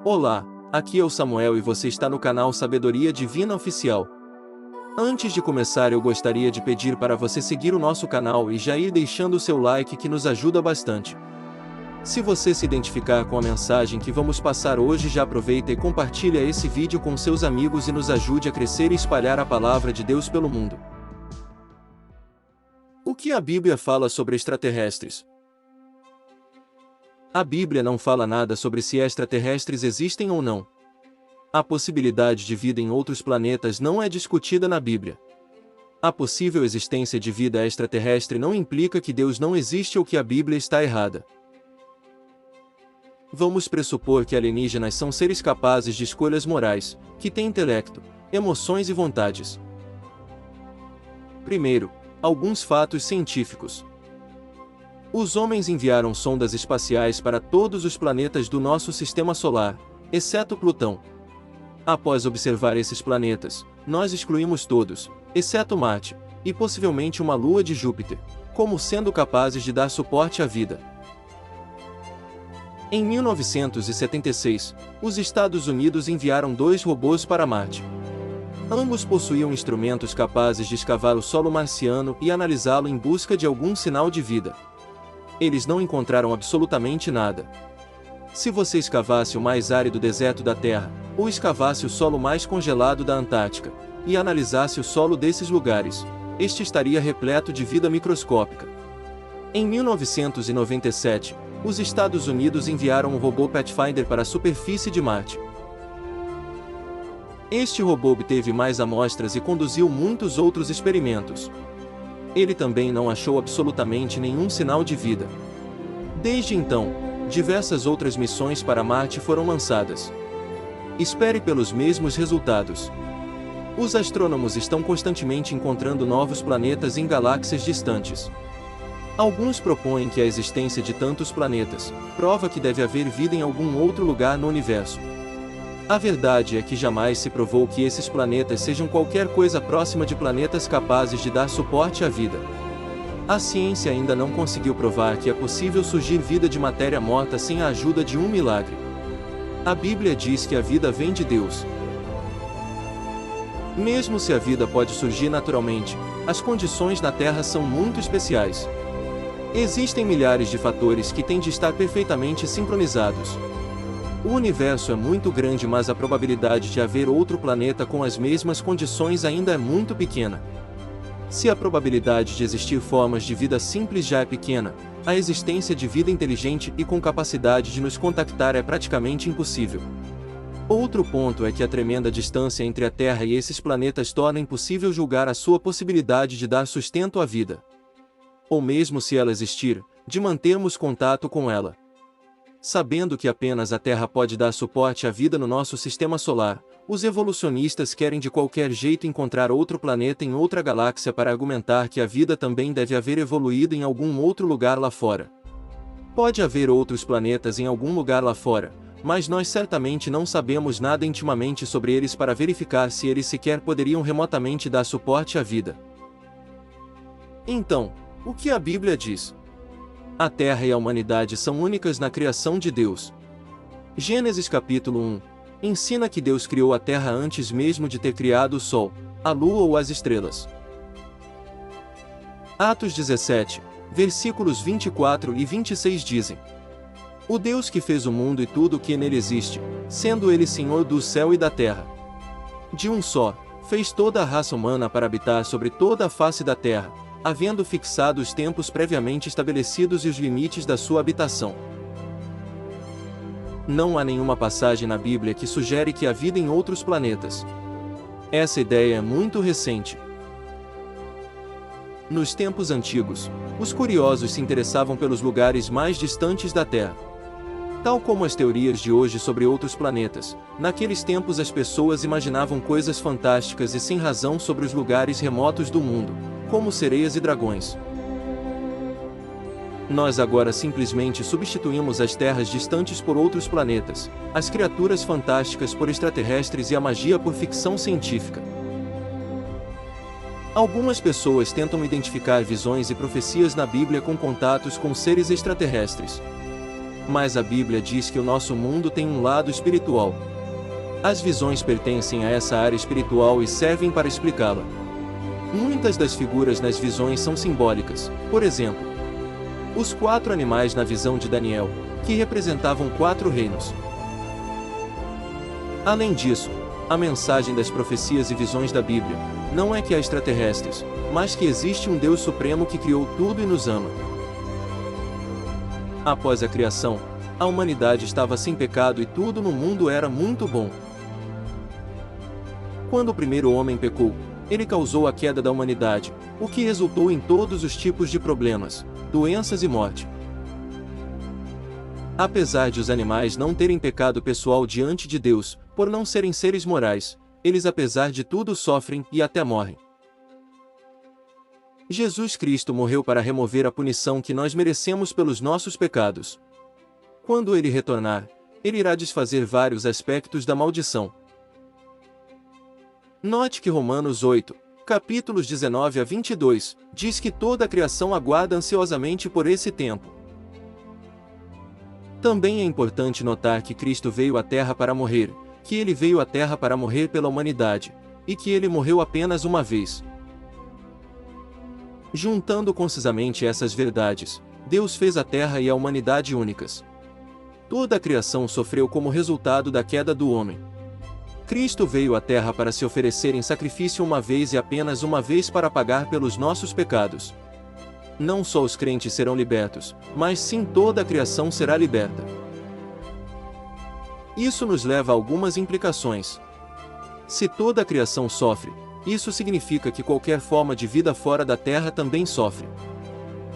Olá, aqui é o Samuel e você está no canal Sabedoria Divina Oficial. Antes de começar, eu gostaria de pedir para você seguir o nosso canal e já ir deixando o seu like, que nos ajuda bastante. Se você se identificar com a mensagem que vamos passar hoje, já aproveita e compartilha esse vídeo com seus amigos e nos ajude a crescer e espalhar a palavra de Deus pelo mundo. O que a Bíblia fala sobre extraterrestres? A Bíblia não fala nada sobre se extraterrestres existem ou não. A possibilidade de vida em outros planetas não é discutida na Bíblia. A possível existência de vida extraterrestre não implica que Deus não existe ou que a Bíblia está errada. Vamos pressupor que alienígenas são seres capazes de escolhas morais, que têm intelecto, emoções e vontades. Primeiro, alguns fatos científicos. Os homens enviaram sondas espaciais para todos os planetas do nosso sistema solar, exceto Plutão. Após observar esses planetas, nós excluímos todos, exceto Marte, e possivelmente uma lua de Júpiter, como sendo capazes de dar suporte à vida. Em 1976, os Estados Unidos enviaram 2 robôs para Marte. Ambos possuíam instrumentos capazes de escavar o solo marciano e analisá-lo em busca de algum sinal de vida. Eles não encontraram absolutamente nada. Se você escavasse o mais árido deserto da Terra, ou escavasse o solo mais congelado da Antártica, e analisasse o solo desses lugares, este estaria repleto de vida microscópica. Em 1997, os Estados Unidos enviaram o robô Pathfinder para a superfície de Marte. Este robô obteve mais amostras e conduziu muitos outros experimentos. Ele também não achou absolutamente nenhum sinal de vida. Desde então, diversas outras missões para Marte foram lançadas. Espere pelos mesmos resultados. Os astrônomos estão constantemente encontrando novos planetas em galáxias distantes. Alguns propõem que a existência de tantos planetas prova que deve haver vida em algum outro lugar no universo. A verdade é que jamais se provou que esses planetas sejam qualquer coisa próxima de planetas capazes de dar suporte à vida. A ciência ainda não conseguiu provar que é possível surgir vida de matéria morta sem a ajuda de um milagre. A Bíblia diz que a vida vem de Deus. Mesmo se a vida pode surgir naturalmente, as condições na Terra são muito especiais. Existem milhares de fatores que têm de estar perfeitamente sincronizados. O universo é muito grande, mas a probabilidade de haver outro planeta com as mesmas condições ainda é muito pequena. Se a probabilidade de existir formas de vida simples já é pequena, a existência de vida inteligente e com capacidade de nos contactar é praticamente impossível. Outro ponto é que a tremenda distância entre a Terra e esses planetas torna impossível julgar a sua possibilidade de dar sustento à vida. Ou mesmo se ela existir, de mantermos contato com ela. Sabendo que apenas a Terra pode dar suporte à vida no nosso sistema solar, os evolucionistas querem de qualquer jeito encontrar outro planeta em outra galáxia para argumentar que a vida também deve haver evoluído em algum outro lugar lá fora. Pode haver outros planetas em algum lugar lá fora, mas nós certamente não sabemos nada intimamente sobre eles para verificar se eles sequer poderiam remotamente dar suporte à vida. Então, o que a Bíblia diz? A Terra e a humanidade são únicas na criação de Deus. Gênesis capítulo 1 ensina que Deus criou a Terra antes mesmo de ter criado o Sol, a Lua ou as estrelas. Atos 17, versículos 24 e 26 dizem: O Deus que fez o mundo e tudo o que nele existe, sendo ele Senhor do céu e da terra. De um só, fez toda a raça humana para habitar sobre toda a face da terra, havendo fixado os tempos previamente estabelecidos e os limites da sua habitação. Não há nenhuma passagem na Bíblia que sugere que há vida em outros planetas. Essa ideia é muito recente. Nos tempos antigos, os curiosos se interessavam pelos lugares mais distantes da Terra. Tal como as teorias de hoje sobre outros planetas, naqueles tempos as pessoas imaginavam coisas fantásticas e sem razão sobre os lugares remotos do mundo, como sereias e dragões. Nós agora simplesmente substituímos as terras distantes por outros planetas, as criaturas fantásticas por extraterrestres e a magia por ficção científica. Algumas pessoas tentam identificar visões e profecias na Bíblia com contatos com seres extraterrestres. Mas a Bíblia diz que o nosso mundo tem um lado espiritual. As visões pertencem a essa área espiritual e servem para explicá-la. Muitas das figuras nas visões são simbólicas. Por exemplo, os 4 animais na visão de Daniel, que representavam 4 reinos. Além disso, a mensagem das profecias e visões da Bíblia não é que há extraterrestres, mas que existe um Deus Supremo que criou tudo e nos ama. Após a criação, a humanidade estava sem pecado e tudo no mundo era muito bom. Quando o primeiro homem pecou, ele causou a queda da humanidade, o que resultou em todos os tipos de problemas, doenças e morte. Apesar de os animais não terem pecado pessoal diante de Deus, por não serem seres morais, eles apesar de tudo sofrem e até morrem. Jesus Cristo morreu para remover a punição que nós merecemos pelos nossos pecados. Quando ele retornar, ele irá desfazer vários aspectos da maldição. Note que Romanos 8, capítulos 19 a 22, diz que toda a criação aguarda ansiosamente por esse tempo. Também é importante notar que Cristo veio à Terra para morrer, que ele veio à Terra para morrer pela humanidade, e que ele morreu apenas uma vez. Juntando concisamente essas verdades, Deus fez a Terra e a humanidade únicas. Toda a criação sofreu como resultado da queda do homem. Cristo veio à Terra para se oferecer em sacrifício uma vez e apenas uma vez para pagar pelos nossos pecados. Não só os crentes serão libertos, mas sim toda a criação será liberta. Isso nos leva a algumas implicações. Se toda a criação sofre, isso significa que qualquer forma de vida fora da Terra também sofre.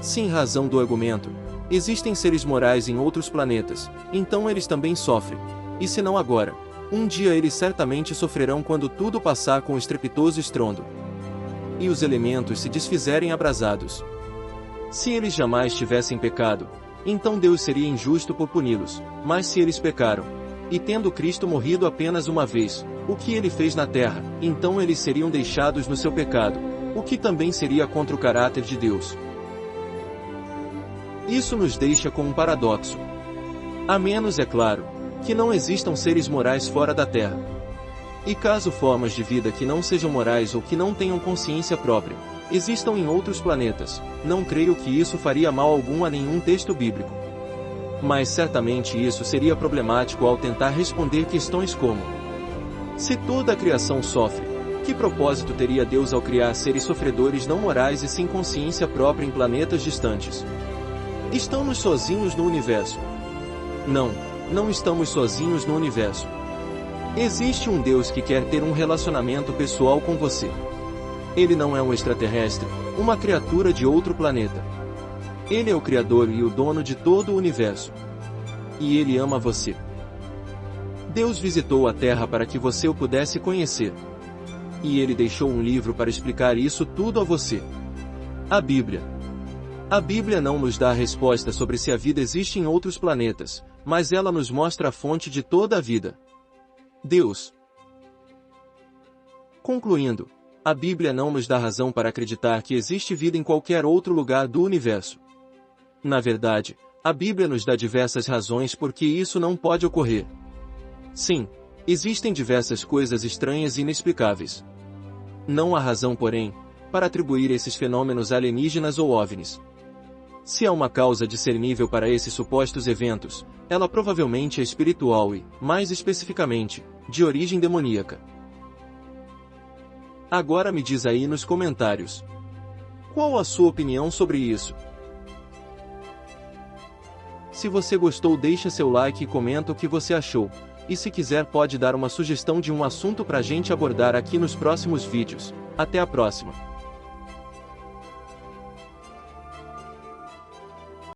Se em razão do argumento, existem seres morais em outros planetas, então eles também sofrem. E se não agora, um dia eles certamente sofrerão quando tudo passar com estrepitoso estrondo e os elementos se desfizerem abrasados. Se eles jamais tivessem pecado, então Deus seria injusto por puni-los, mas se eles pecaram, e tendo Cristo morrido apenas uma vez, o que ele fez na terra, então eles seriam deixados no seu pecado, o que também seria contra o caráter de Deus. Isso nos deixa com um paradoxo. A menos, é claro, que não existam seres morais fora da terra. E caso formas de vida que não sejam morais ou que não tenham consciência própria existam em outros planetas, não creio que isso faria mal algum a nenhum texto bíblico. Mas certamente isso seria problemático ao tentar responder questões como: se toda a criação sofre, que propósito teria Deus ao criar seres sofredores não morais e sem consciência própria em planetas distantes? Estamos sozinhos no universo? Não, não estamos sozinhos no universo. Existe um Deus que quer ter um relacionamento pessoal com você. Ele não é um extraterrestre, uma criatura de outro planeta. Ele é o Criador e o dono de todo o universo. E ele ama você. Deus visitou a Terra para que você o pudesse conhecer. E ele deixou um livro para explicar isso tudo a você. A Bíblia. A Bíblia não nos dá a resposta sobre se a vida existe em outros planetas, mas ela nos mostra a fonte de toda a vida: Deus. Concluindo, a Bíblia não nos dá razão para acreditar que existe vida em qualquer outro lugar do universo. Na verdade, a Bíblia nos dá diversas razões por que isso não pode ocorrer. Sim, existem diversas coisas estranhas e inexplicáveis. Não há razão, porém, para atribuir esses fenômenos alienígenas ou OVNIs. Se há uma causa discernível para esses supostos eventos, ela provavelmente é espiritual e, mais especificamente, de origem demoníaca. Agora me diz aí nos comentários: qual a sua opinião sobre isso? Se você gostou, deixa seu like e comenta o que você achou. E se quiser pode dar uma sugestão de um assunto pra gente abordar aqui nos próximos vídeos. Até a próxima!